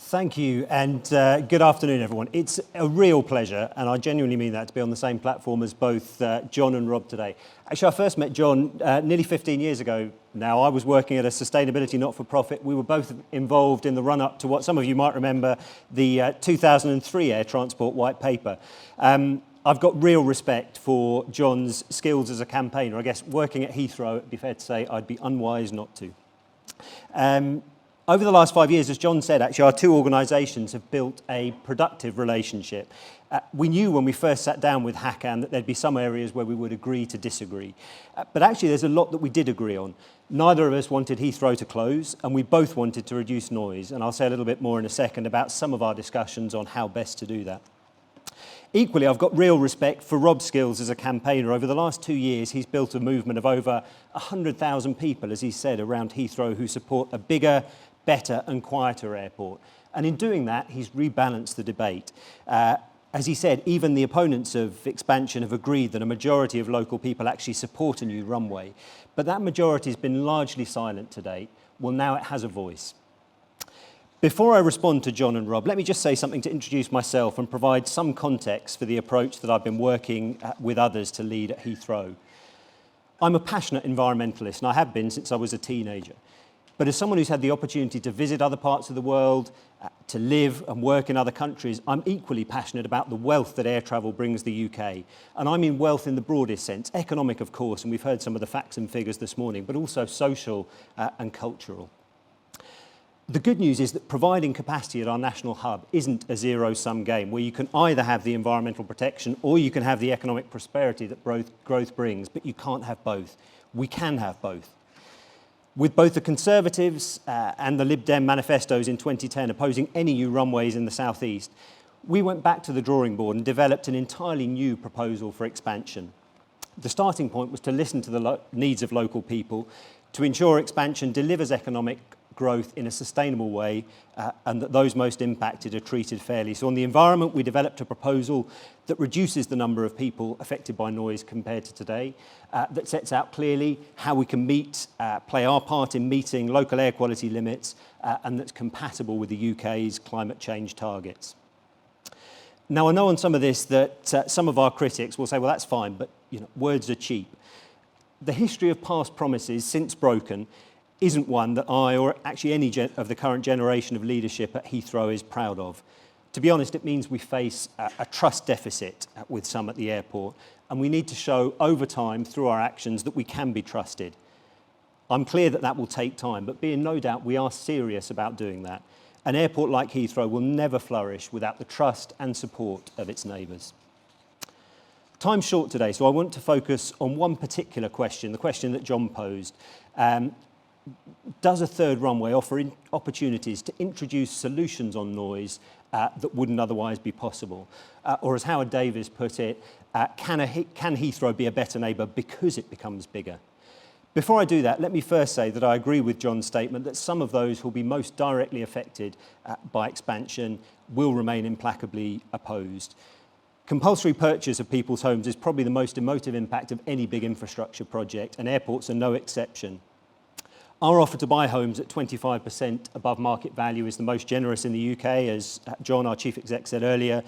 Thank you, and good afternoon, everyone. It's a real pleasure, and I genuinely mean that, to be on the same platform as both John and Rob today. Actually, I first met John nearly 15 years ago now. I was working at a sustainability not-for-profit. We were both involved in the run-up to what some of you might remember, the 2003 Air Transport White Paper. I've got real respect for John's skills as a campaigner. I guess working at Heathrow, it'd be fair to say I'd be unwise not to. Over the last 5 years, as John said, actually, our two organisations have built a productive relationship. We knew when we first sat down with Hakan that there'd be some areas where we would agree to disagree. But actually, there's a lot that we did agree on. Neither of us wanted Heathrow to close, and we both wanted to reduce noise. And I'll say a little bit more in a second about some of our discussions on how best to do that. Equally, I've got real respect for Rob's skills as a campaigner. Over the last 2 years, he's built a movement of over 100,000 people, as he said, around Heathrow who support a bigger, better and quieter airport. And in doing that, he's rebalanced the debate. As he said, even the opponents of expansion have agreed that a majority of local people actually support a new runway. But that majority has been largely silent to date. Well, now it has a voice. Before I respond to John and Rob, let me just say something to introduce myself and provide some context for the approach that I've been working with others to lead at Heathrow. I'm a passionate environmentalist, and I have been since I was a teenager. But as someone who's had the opportunity to visit other parts of the world, to live and work in other countries, I'm equally passionate about the wealth that air travel brings the UK. And I mean wealth in the broadest sense, economic, of course, and we've heard some of the facts and figures this morning, but also social and cultural. The good news is that providing capacity at our national hub isn't a zero-sum game where you can either have the environmental protection or you can have the economic prosperity that growth brings, but you can't have both. We can have both. With both the Conservatives and the Lib Dem manifestos in 2010 opposing any new runways in the southeast, we went back to the drawing board and developed an entirely new proposal for expansion. The starting point was to listen to the needs of local people, to ensure expansion delivers economic growth in a sustainable way and that those most impacted are treated fairly. So on the environment, we developed a proposal that reduces the number of people affected by noise compared to today, that sets out clearly how we can play our part in meeting local air quality limits and that's compatible with the UK's climate change targets. Now, I know on some of this that some of our critics will say, well, that's fine, but words are cheap. The history of past promises since broken isn't one that I, or actually any of the current generation of leadership at Heathrow, is proud of. To be honest, it means we face a trust deficit with some at the airport, and we need to show over time through our actions that we can be trusted. I'm clear that that will take time, but be in no doubt we are serious about doing that. An airport like Heathrow will never flourish without the trust and support of its neighbours. Time's short today, so I want to focus on one particular question, the question that John posed. Does a third runway offer opportunities to introduce solutions on noise that wouldn't otherwise be possible? Or as Howard Davies put it, can Heathrow be a better neighbour because it becomes bigger? Before I do that, let me first say that I agree with John's statement that some of those who will be most directly affected by expansion will remain implacably opposed. Compulsory purchase of people's homes is probably the most emotive impact of any big infrastructure project, and airports are no exception. Our offer to buy homes at 25% above market value is the most generous in the UK, as John, our chief exec, said earlier,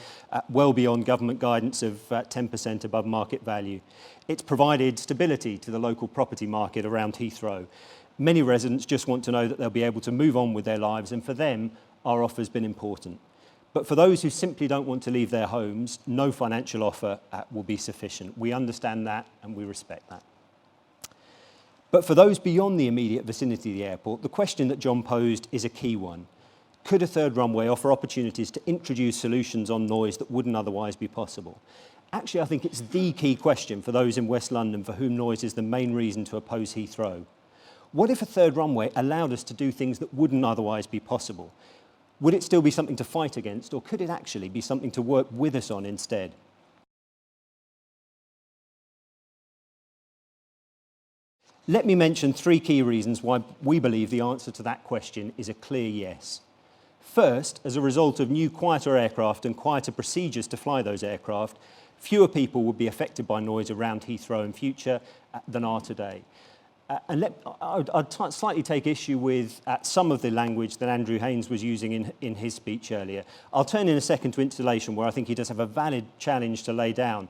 well beyond government guidance of 10% above market value. It's provided stability to the local property market around Heathrow. Many residents just want to know that they'll be able to move on with their lives, and for them, our offer's been important. But for those who simply don't want to leave their homes, no financial offer will be sufficient. We understand that and we respect that. But for those beyond the immediate vicinity of the airport, the question that John posed is a key one. Could a third runway offer opportunities to introduce solutions on noise that wouldn't otherwise be possible? Actually, I think it's the key question for those in West London for whom noise is the main reason to oppose Heathrow. What if a third runway allowed us to do things that wouldn't otherwise be possible? Would it still be something to fight against, or could it actually be something to work with us on instead? Let me mention three key reasons why we believe the answer to that question is a clear yes. First, as a result of new quieter aircraft and quieter procedures to fly those aircraft, fewer people would be affected by noise around Heathrow in future than are today. I'd slightly take issue with some of the language that Andrew Haynes was using in his speech earlier. I'll turn in a second to installation, where I think he does have a valid challenge to lay down.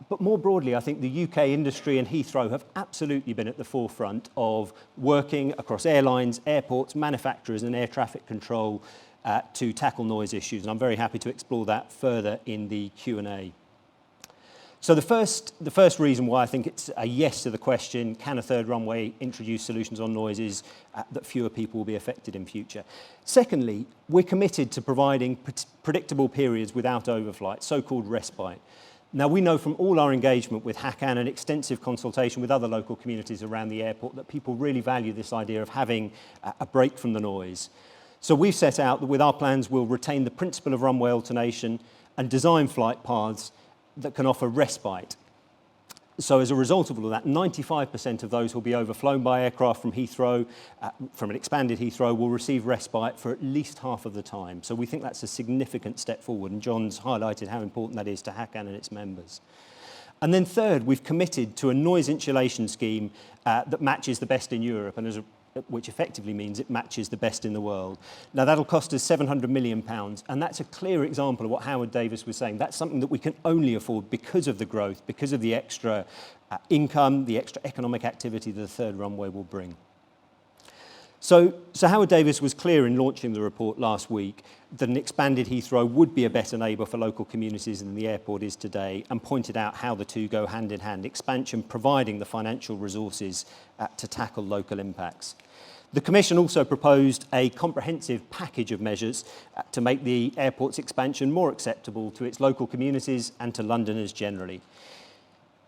But more broadly, I think the UK industry and Heathrow have absolutely been at the forefront of working across airlines, airports, manufacturers and air traffic control to tackle noise issues. And I'm very happy to explore that further in the Q&A. So the first reason why I think it's a yes to the question, can a third runway introduce solutions on noise, is that fewer people will be affected in future. Secondly, we're committed to providing predictable periods without overflight, so-called respite. Now, we know from all our engagement with HACAN and extensive consultation with other local communities around the airport that people really value this idea of having a break from the noise. So we've set out that with our plans, we'll retain the principle of runway alternation and design flight paths that can offer respite. So as a result of all of that, 95% of those who will be overflown by aircraft from Heathrow, from an expanded Heathrow, will receive respite for at least half of the time. So we think that's a significant step forward, and John's highlighted how important that is to HACAN and its members. And then third, we've committed to a noise insulation scheme that matches the best in Europe, and which effectively means it matches the best in the world. Now, that'll cost us £700 million, and that's a clear example of what Howard Davis was saying. That's something that we can only afford because of the growth, because of the extra income, the extra economic activity that the third runway will bring. So Howard Davis was clear in launching the report last week that an expanded Heathrow would be a better neighbour for local communities than the airport is today, and pointed out how the two go hand in hand, expansion providing the financial resources to tackle local impacts. The Commission also proposed a comprehensive package of measures to make the airport's expansion more acceptable to its local communities and to Londoners generally.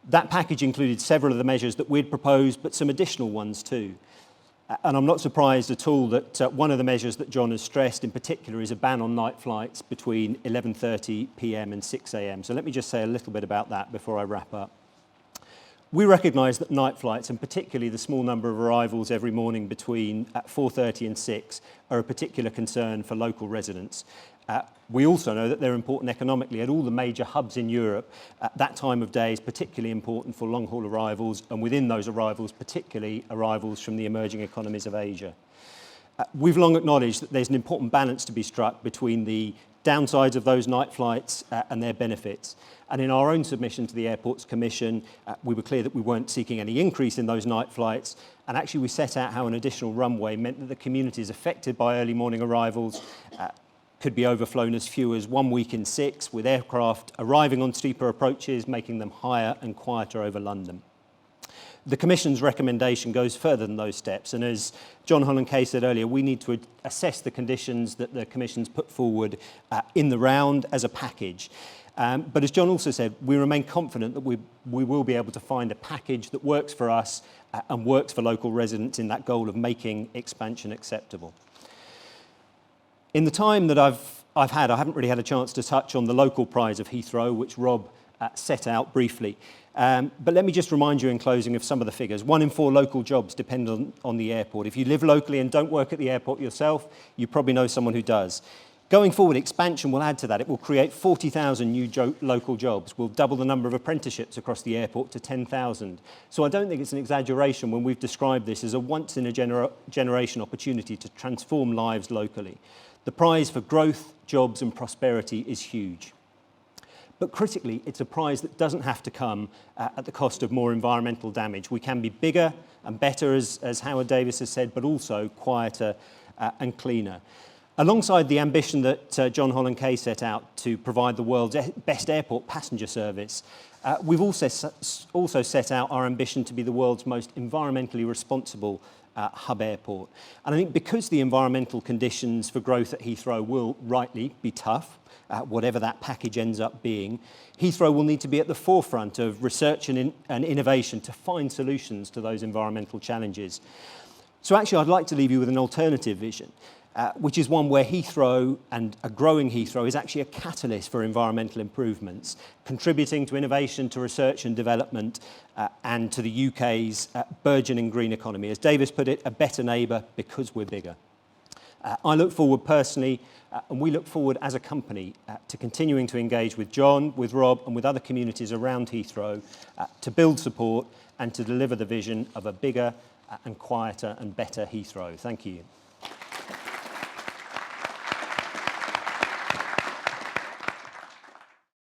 That package included several of the measures that we'd proposed, but some additional ones too. And I'm not surprised at all that one of the measures that John has stressed in particular is a ban on night flights between 11:30 p.m. and 6 a.m. So let me just say a little bit about that before I wrap up. We recognise that night flights, and particularly the small number of arrivals every morning between 4:30 and 6, are a particular concern for local residents. We also know that they're important economically. At all the major hubs in Europe, that time of day is particularly important for long-haul arrivals, and within those arrivals, particularly arrivals from the emerging economies of Asia. We've long acknowledged that there's an important balance to be struck between the downsides of those night flights and their benefits. And in our own submission to the Airports Commission, we were clear that we weren't seeking any increase in those night flights. And actually, we set out how an additional runway meant that the communities affected by early morning arrivals could be overflown as few as 1 week in 6, with aircraft arriving on steeper approaches, making them higher and quieter over London. The Commission's recommendation goes further than those steps, and as John Holland-Kay said earlier, we need to assess the conditions that the Commission's put forward in the round as a package. But as John also said, we remain confident that we will be able to find a package that works for us and works for local residents in that goal of making expansion acceptable. In the time that I've had, I haven't really had a chance to touch on the local prize of Heathrow, which Rob set out briefly. But let me just remind you in closing of some of the figures. 1 in 4 local jobs depend on the airport. If you live locally and don't work at the airport yourself, you probably know someone who does. Going forward, expansion will add to that. It will create 40,000 new local jobs. We'll double the number of apprenticeships across the airport to 10,000. So I don't think it's an exaggeration when we've described this as a once-in-a-generation opportunity to transform lives locally. The prize for growth, jobs and prosperity is huge. But critically, it's a prize that doesn't have to come at the cost of more environmental damage. We can be bigger and better, as Howard Davis has said, but also quieter and cleaner. Alongside the ambition that John Holland-Kay set out to provide the world's best airport passenger service, we've also set out our ambition to be the world's most environmentally responsible hub airport. And I think because the environmental conditions for growth at Heathrow will rightly be tough, whatever that package ends up being, Heathrow will need to be at the forefront of research and innovation to find solutions to those environmental challenges. So actually, I'd like to leave you with an alternative vision, which is one where Heathrow and a growing Heathrow is actually a catalyst for environmental improvements, contributing to innovation, to research and development, and to the UK's burgeoning green economy. As Davis put it, a better neighbour because we're bigger. I look forward personally, and we look forward as a company to continuing to engage with John, with Rob, and with other communities around Heathrow to build support and to deliver the vision of a bigger and quieter and better Heathrow. Thank you.